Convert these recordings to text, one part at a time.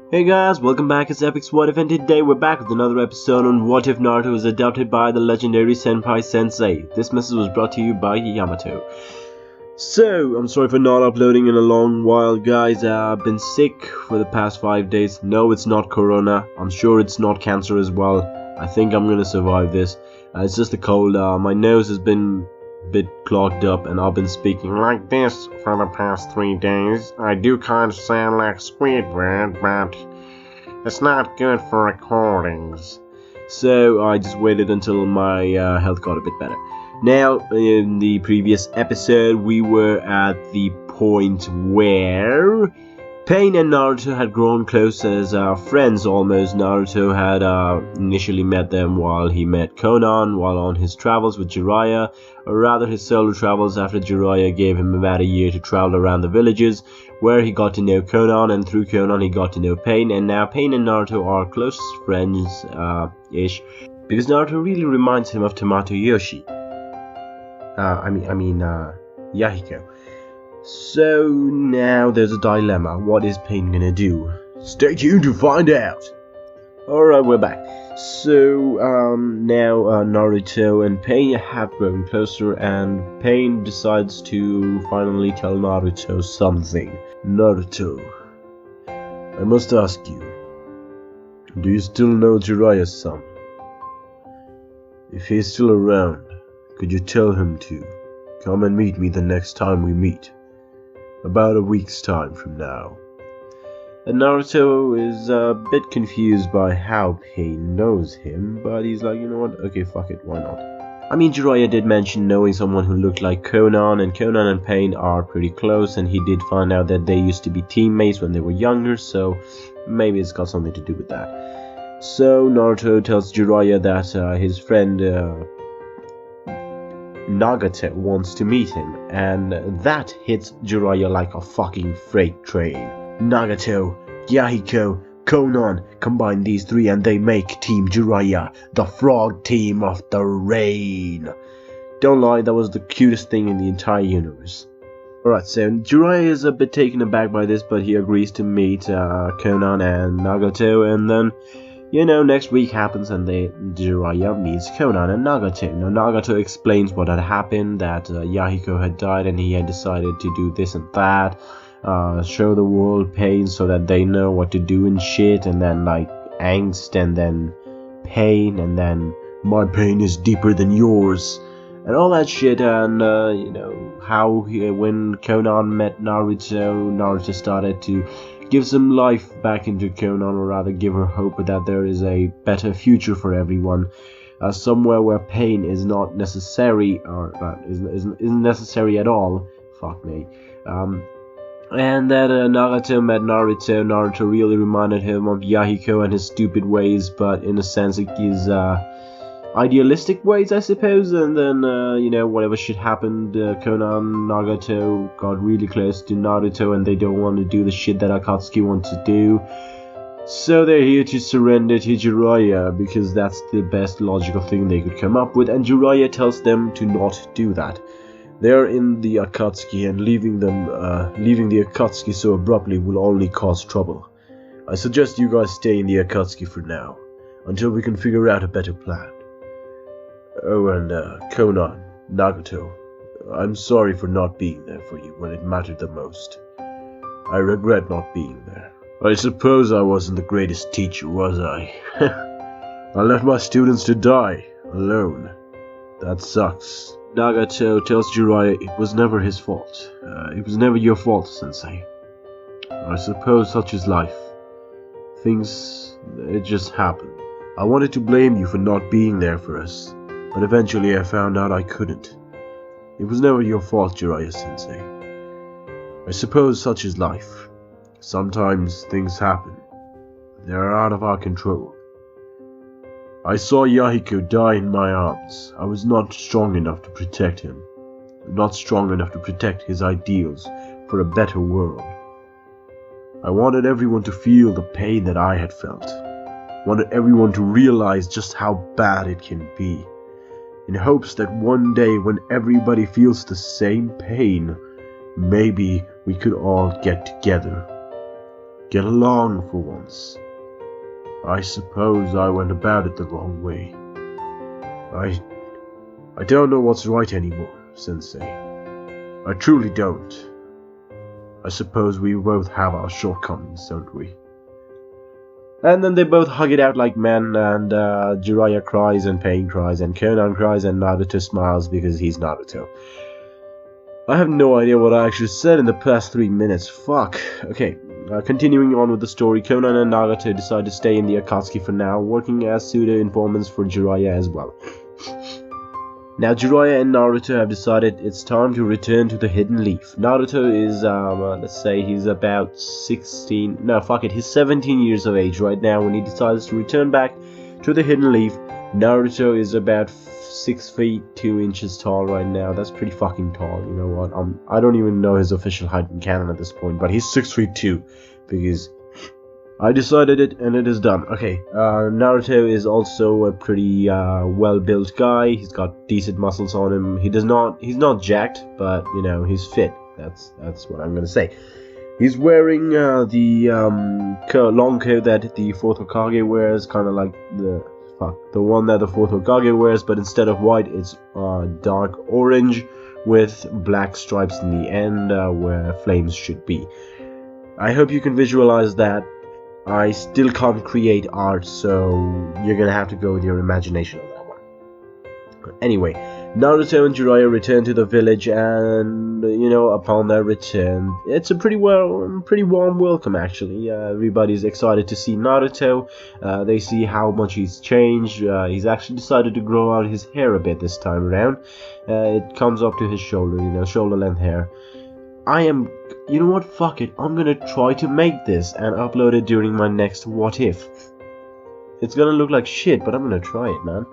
Hey guys, welcome back. It's Epic's What If, and today we're back with another episode on What If Naruto is adopted by the legendary Senpai Sensei. This message was brought to you by Yamato. So, I'm sorry for not uploading in a long while, guys. I've been sick for the past 5 days. No, it's not corona. I'm sure it's not cancer as well. I think I'm gonna survive this. It's just a cold. My nose has been a bit clogged up, and I've been speaking like this for the past 3 days. I do kind of sound like Squidward, but it's not good for recordings. So I just waited until my health got a bit better. Now, in the previous episode, we were at the point where Pain and Naruto had grown close as friends almost. Naruto had initially met them while he met Conan while on his travels with Jiraiya, or rather his solo travels after Jiraiya gave him about a year to travel around the villages, where he got to know Conan, and through Conan he got to know Pain, and now Pain and Naruto are close friends-ish, because Naruto really reminds him of Tamato Yoshi. Yahiko. So now there's a dilemma. What is Pain gonna do? Stay tuned to find out. Alright, we're back. So now Naruto and Pain have grown closer, and Pain decides to finally tell Naruto something. Naruto, I must ask you, do you still know Jiraiya's son? If he's still around, could you tell him to come and meet me the next time we meet? About a week's time from now. And Naruto is a bit confused by how Pain knows him, but he's like, you know what, okay, fuck it, why not? I mean, Jiraiya did mention knowing someone who looked like Conan, and Conan and Pain are pretty close, and he did find out that they used to be teammates when they were younger, so maybe it's got something to do with that. So Naruto tells Jiraiya that his friend Nagato wants to meet him, and that hits Jiraiya like a fucking freight train. Nagato, Yahiko, Conan, combine these three and they make Team Jiraiya, the frog team of the rain. Don't lie, that was the cutest thing in the entire universe. Alright, so Jiraiya is a bit taken aback by this, but he agrees to meet Conan and Nagato, and then, you know, next week happens and Jiraiya meets Conan and Nagato. Now Nagato explains what had happened, that Yahiko had died and he had decided to do this and that, show the world Pain so that they know what to do and shit, and then like angst, and then pain, and then my pain is deeper than yours, and all that shit. And you know, how when Conan met Naruto started to give some life back into Conan, or rather give her hope that there is a better future for everyone, somewhere where pain is not necessary, or isn't necessary at all. Fuck me. And that Nagato met Naruto. Naruto really reminded him of Yahiko and his stupid ways, but in a sense his idealistic ways, I suppose. And then you know, whatever shit happened, Conan, Nagato got really close to Naruto, and they don't want to do the shit that Akatsuki wants to do, so they're here to surrender to Jiraiya, because that's the best logical thing they could come up with, and Jiraiya tells them to not do that. They're in the Akatsuki, and leaving the Akatsuki so abruptly will only cause trouble. I suggest you guys stay in the Akatsuki for now, until we can figure out a better plan. Oh, and Conan, Nagato, I'm sorry for not being there for you when it mattered the most. I regret not being there. I suppose I wasn't the greatest teacher, was I? I left my students to die, alone. That sucks. Nagato tells Jiraiya it was never his fault. It was never your fault, Sensei. I suppose such is life. Things, it just happened. I wanted to blame you for not being there for us, but eventually I found out I couldn't. It was never your fault, Jiraiya-sensei. I suppose such is life. Sometimes things happen. They are out of our control. I saw Yahiko die in my arms. I was not strong enough to protect him. Not strong enough to protect his ideals for a better world. I wanted everyone to feel the pain that I had felt. Wanted everyone to realize just how bad it can be, in hopes that one day when everybody feels the same pain, maybe we could all get together. get along for once. I suppose I went about it the wrong way. I don't know what's right anymore, Sensei. I truly don't. I suppose we both have our shortcomings, don't we? And then they both hug it out like men, and Jiraiya cries, and Pain cries, and Conan cries, and Naruto smiles because he's Naruto. I have no idea what I actually said in the past 3 minutes. Fuck. Okay, continuing on with the story, Conan and Naruto decide to stay in the Akatsuki for now, working as pseudo-informants for Jiraiya as well. Now Jiraiya and Naruto have decided it's time to return to the Hidden Leaf. Naruto is, let's say he's about 16, no fuck it, he's 17 years of age right now when he decides to return back to the Hidden Leaf. Naruto is about 6 feet 2 inches tall right now. That's pretty fucking tall, you know what, I don't even know his official height in canon at this point, but he's 6 feet 2, because I decided it and it is done. Okay, Naruto is also a pretty well-built guy. He's got decent muscles on him. He's not jacked, but you know, he's fit. That's what I'm gonna say. He's wearing the long coat that the 4th Hokage wears, kind of like the one that the 4th Hokage wears, but instead of white, it's dark orange with black stripes in the end where flames should be. I hope you can visualize that. I still can't create art, so you're gonna have to go with your imagination on that one. Anyway, Naruto and Jiraiya return to the village, and you know, upon their return, it's a pretty warm welcome actually. Everybody's excited to see Naruto. They see how much he's changed. He's actually decided to grow out his hair a bit this time around. It comes up to his shoulder, you know, shoulder length hair. You know what, fuck it, I'm gonna try to make this and upload it during my next What If. It's gonna look like shit, but I'm gonna try it, man.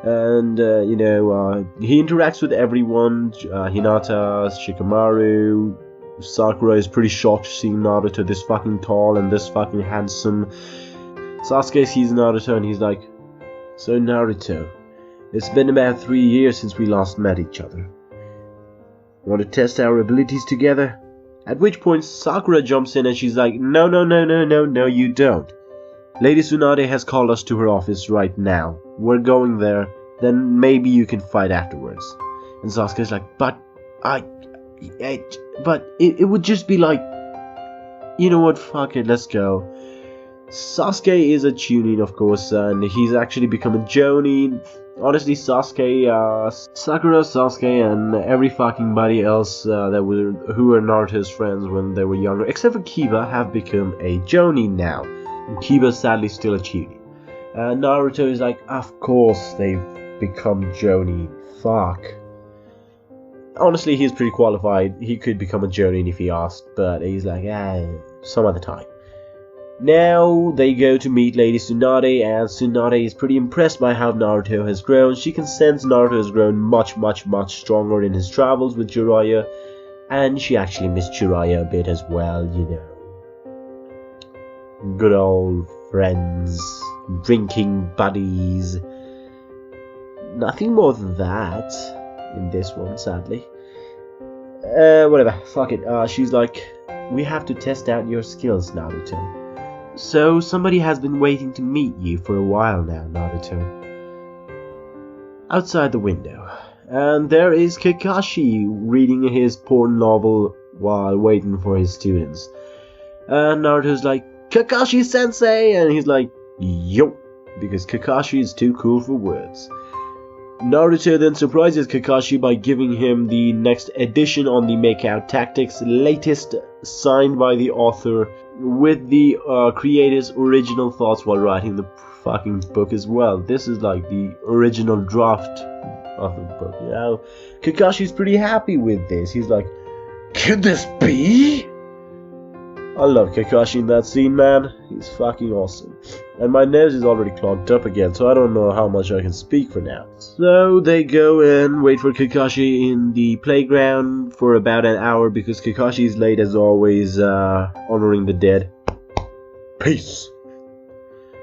And, you know, he interacts with everyone, Hinata, Shikamaru, Sakura is pretty shocked seeing Naruto this fucking tall and this fucking handsome. Sasuke sees Naruto and he's like, "So Naruto, it's been about 3 years since we last met each other. Want to test our abilities together?" At which point Sakura jumps in and she's like, no, you don't. Lady Tsunade has called us to her office right now. We're going there, then maybe you can fight afterwards. And Sasuke's like, but it would just be like, you know what, fuck it, let's go. Sasuke is a Chunin, of course, and he's actually become a Jonin. Honestly, Sasuke, Sakura, Sasuke, and every fucking body else who were Naruto's friends when they were younger, except for Kiba, have become a Jonin now. And Kiba's sadly still a Chunin. Naruto is like, of course they've become Jonin. Fuck. Honestly, he's pretty qualified. He could become a Jonin if he asked, but he's like, some other time. Now they go to meet Lady Tsunade, and Tsunade is pretty impressed by how Naruto has grown. She can sense Naruto has grown much stronger in his travels with Jiraiya, and she actually missed Jiraiya a bit as well, you know. Good old friends, drinking buddies. Nothing more than that in this one, sadly. Whatever, fuck it. She's like, we have to test out your skills, Naruto. So, somebody has been waiting to meet you for a while now, Naruto. Outside the window. And there is Kakashi reading his porn novel while waiting for his students. And Naruto's like, Kakashi-sensei! And he's like, yo! Because Kakashi is too cool for words. Naruto then surprises Kakashi by giving him the next edition on the Makeout Tactics, latest signed by the author with the creator's original thoughts while writing the fucking book as well. This is like the original draft of the book, you know. Kakashi's pretty happy with this. He's like, could this be? I love Kakashi in that scene, man. He's fucking awesome. And my nose is already clogged up again, so I don't know how much I can speak for now. So they go and wait for Kakashi in the playground for about an hour because Kakashi is late as always, honoring the dead. Peace.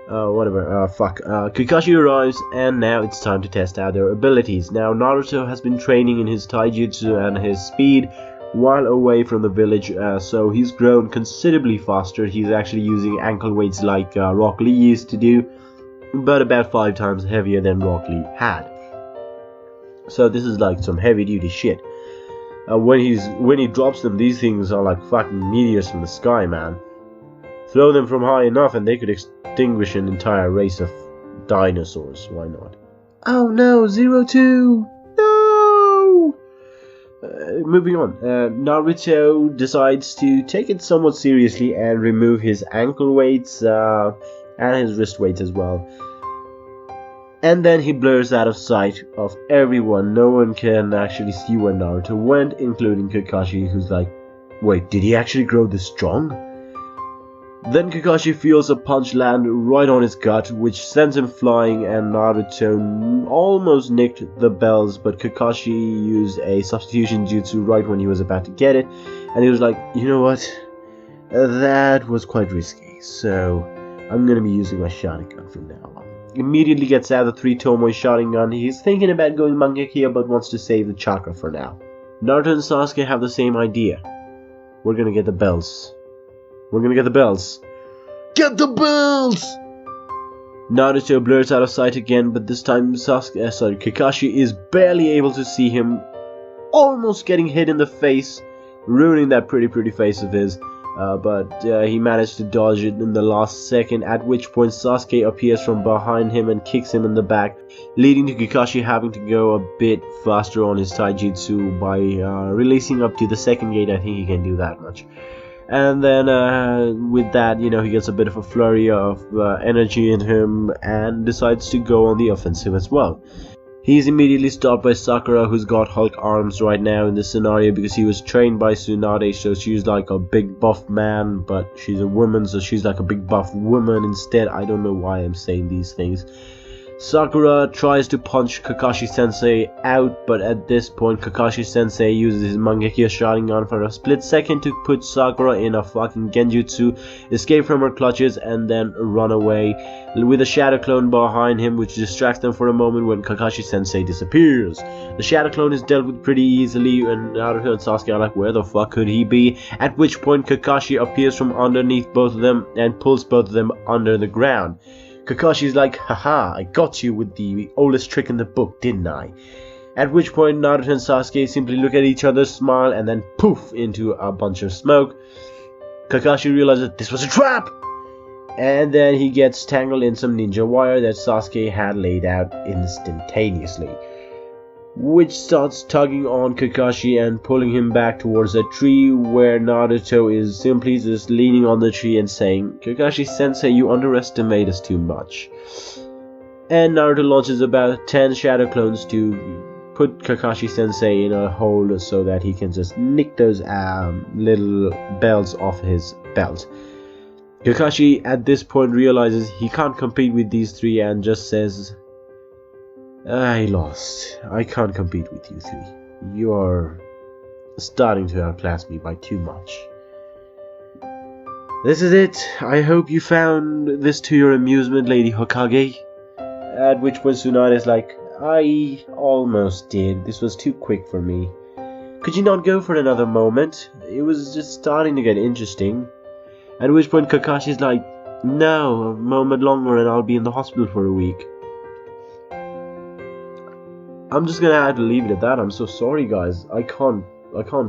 Kakashi arrives, and now it's time to test out their abilities. Now, Naruto has been training in his taijutsu and his speed while away from the village, so he's grown considerably faster. He's actually using ankle weights like Rock Lee used to do, but about 5 times heavier than Rock Lee had. So this is like some heavy duty shit. When he drops them, these things are like fucking meteors from the sky, man. Throw them from high enough and they could extinguish an entire race of dinosaurs. Why not? Oh no, 02! No! Moving on. Naruto decides to take it somewhat seriously and remove his ankle weights and his wrist weights as well. And then he blurs out of sight of everyone. No one can actually see where Naruto went, including Kakashi, who's like, wait, did he actually grow this strong? Then Kakashi feels a punch land right on his gut, which sends him flying, and Naruto almost nicked the bells, but Kakashi used a substitution jutsu right when he was about to get it, and he was like, you know what, that was quite risky, so I'm gonna be using my shotgun from now on. Immediately gets out the 3 Tomoe shotgun. He's thinking about going Mangekyou but wants to save the chakra for now. Naruto and Sasuke have the same idea. We're gonna get the bells. We're gonna get the bells. Get the bells! Naruto blurs out of sight again, but this time Kakashi is barely able to see him, almost getting hit in the face, ruining that pretty face of his. But he managed to dodge it in the last second, at which point Sasuke appears from behind him and kicks him in the back, leading to Kakashi having to go a bit faster on his taijutsu by releasing up to the second gate. I think he can do that much. And then with that, you know, he gets a bit of a flurry of energy in him and decides to go on the offensive as well. He's immediately stopped by Sakura, who's got Hulk arms right now in this scenario because he was trained by Tsunade, so she's like a big buff man, but she's a woman, so she's like a big buff woman instead. I don't know why I'm saying these things. Sakura tries to punch Kakashi Sensei out, but at this point Kakashi Sensei uses his Mangekyou Sharingan for a split second to put Sakura in a fucking genjutsu, escape from her clutches, and then run away with a shadow clone behind him, which distracts them for a moment when Kakashi Sensei disappears. The shadow clone is dealt with pretty easily, and Naruto and Sasuke are like, where the fuck could he be? At which point Kakashi appears from underneath both of them and pulls both of them under the ground. Kakashi's like, haha, I got you with the oldest trick in the book, didn't I? At which point Naruto and Sasuke simply look at each other, smile, and then poof into a bunch of smoke. Kakashi realizes this was a trap! And then he gets tangled in some ninja wire that Sasuke had laid out instantaneously, which starts tugging on Kakashi and pulling him back towards a tree, where Naruto is simply just leaning on the tree and saying, Kakashi Sensei, you underestimate us too much. And Naruto launches about 10 shadow clones to put Kakashi Sensei in a hold so that he can just nick those little bells off his belt. Kakashi at this point realizes he can't compete with these 3 and just says, I lost. I can't compete with you 3. You are starting to outclass me by too much. This is it. I hope you found this to your amusement, Lady Hokage. At which point Tsunade is like, I almost did. This was too quick for me. Could you not go for another moment? It was just starting to get interesting. At which point Kakashi's like, no, a moment longer and I'll be in the hospital for a week. I'm just gonna have to leave it at that. I'm so sorry, guys. I can't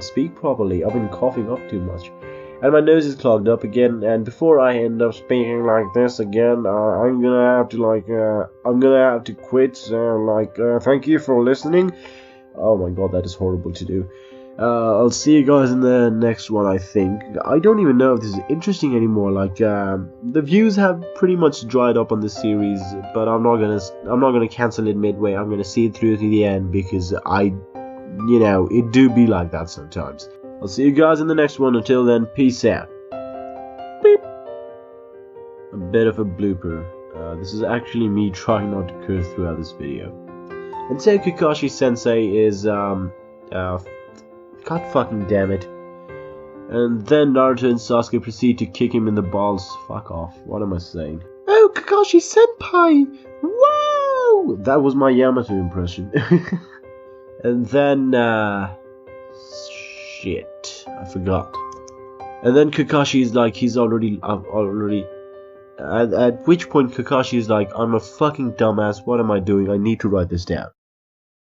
speak properly. I've been coughing up too much, and my nose is clogged up again. And before I end up speaking like this again, I'm gonna have to quit. Thank you for listening. Oh my god, that is horrible to do. I'll see you guys in the next one, I think. I don't even know if this is interesting anymore. The views have pretty much dried up on this series, but I'm not gonna cancel it midway. I'm gonna see it through to the end because it do be like that sometimes. I'll see you guys in the next one. Until then, peace out. Beep. A bit of a blooper. This is actually me trying not to curse throughout this video. And say Kakashi Sensei is God fucking damn it. And then Naruto and Sasuke proceed to kick him in the balls. Fuck off. What am I saying? Oh, Kakashi Senpai! Whoa! That was my Yamato impression. And then, shit, I forgot. And then Kakashi is like, he's already, at which point Kakashi is like, I'm a fucking dumbass, what am I doing? I need to write this down.